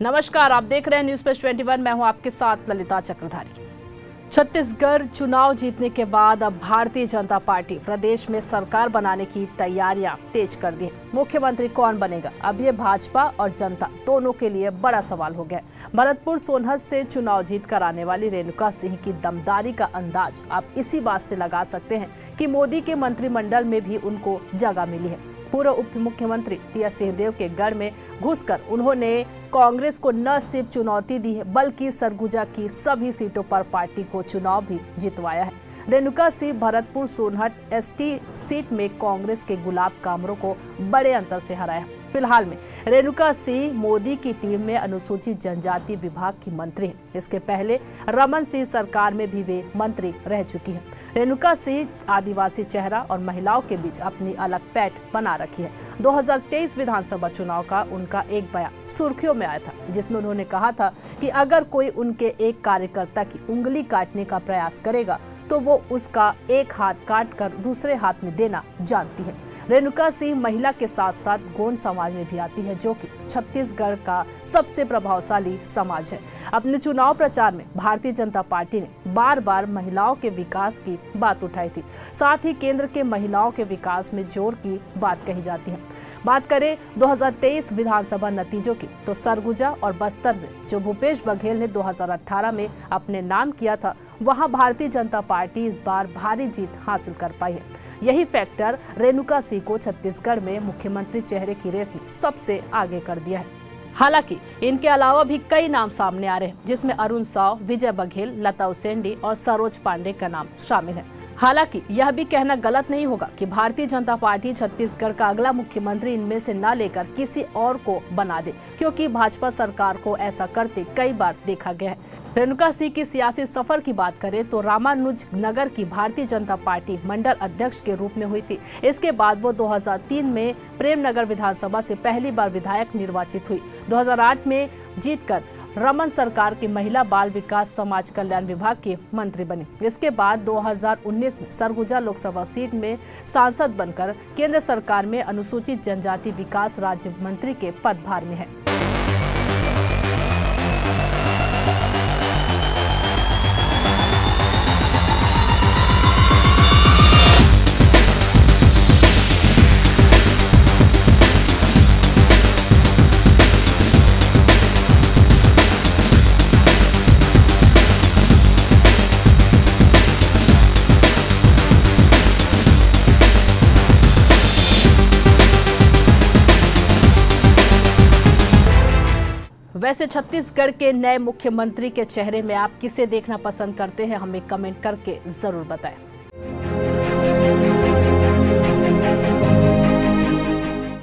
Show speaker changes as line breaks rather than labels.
नमस्कार, आप देख रहे हैं न्यूज़ प्लस 21। मैं हूं आपके साथ ललिता चक्रधारी। छत्तीसगढ़ चुनाव जीतने के बाद अब भारतीय जनता पार्टी प्रदेश में सरकार बनाने की तैयारियां तेज कर दी है। मुख्यमंत्री कौन बनेगा, अब ये भाजपा और जनता दोनों के लिए बड़ा सवाल हो गया है। भरतपुर सोनहत से चुनाव जीत कर आने वाली रेणुका सिंह की दमदारी का अंदाज आप इसी बात से लगा सकते हैं कि मोदी के मंत्रिमंडल में भी उनको जगह मिली है। पूर्व उप मुख्यमंत्री टीएस सिंहदेव के गढ़ में घुसकर उन्होंने कांग्रेस को न सिर्फ चुनौती दी है बल्कि सरगुजा की सभी सीटों पर पार्टी को चुनाव भी जितवाया है। रेणुका सिंह भरतपुर सोनहत एसटी सीट में कांग्रेस के गुलाब कामरों को बड़े अंतर से हराया। फिलहाल में रेणुका सिंह मोदी की टीम में अनुसूचित जनजाति विभाग की मंत्री है। इसके पहले रमन सिंह सरकार में भी वे मंत्री रह चुकी हैं। रेणुका सिंह आदिवासी चेहरा और महिलाओं के बीच अपनी अलग पैठ बना रखी है। 2023 विधानसभा चुनाव का उनका एक बयान सुर्खियों में आया था, जिसमें उन्होंने कहा था कि अगर कोई उनके एक कार्यकर्ता की उंगली काटने का प्रयास करेगा तो वो उसका एक हाथ काट कर दूसरे हाथ में देना जानती है। रेणुका सिंह महिला के साथ साथ गोंड समाज में भी आती है, जो कि छत्तीसगढ़ का सबसे प्रभावशाली समाज है। अपने चुनाव प्रचार में भारतीय जनता पार्टी ने बार बार महिलाओं के विकास की बात उठाई थी। साथ ही केंद्र के महिलाओं के विकास में जोर की बात कही जाती है। बात करें 2023 विधानसभा नतीजों की, तो सरगुजा और बस्तर से जो भूपेश बघेल ने 2018 में अपने नाम किया था, वहां भारतीय जनता पार्टी इस बार भारी जीत हासिल कर पाई है। यही फैक्टर रेणुका सिंह को छत्तीसगढ़ में मुख्यमंत्री चेहरे की रेस में सबसे आगे कर दिया है। हालांकि इनके अलावा भी कई नाम सामने आ रहे हैं, जिसमें अरुण साव, विजय बघेल, लता उसेंडी और सरोज पांडे का नाम शामिल है। हालांकि यह भी कहना गलत नहीं होगा कि भारतीय जनता पार्टी छत्तीसगढ़ का अगला मुख्यमंत्री इनमें से न लेकर किसी और को बना दे, क्योंकि भाजपा सरकार को ऐसा करते कई बार देखा गया है। रेणुका सिंह की सियासी सफर की बात करें तो रामानुजनगर की भारतीय जनता पार्टी मंडल अध्यक्ष के रूप में हुई थी। इसके बाद वो 2003 में प्रेमनगर विधानसभा से पहली बार विधायक निर्वाचित हुई। 2008 में जीतकर रमन सरकार की महिला बाल विकास समाज कल्याण विभाग की मंत्री बनी। इसके बाद 2019 में सरगुजा लोकसभा सीट में सांसद बनकर केंद्र सरकार में अनुसूचित जनजाति विकास राज्य मंत्री के पदभार में है। वैसे छत्तीसगढ़ के नए मुख्यमंत्री के चेहरे में आप किसे देखना पसंद करते हैं, हमें कमेंट करके जरूर बताएं।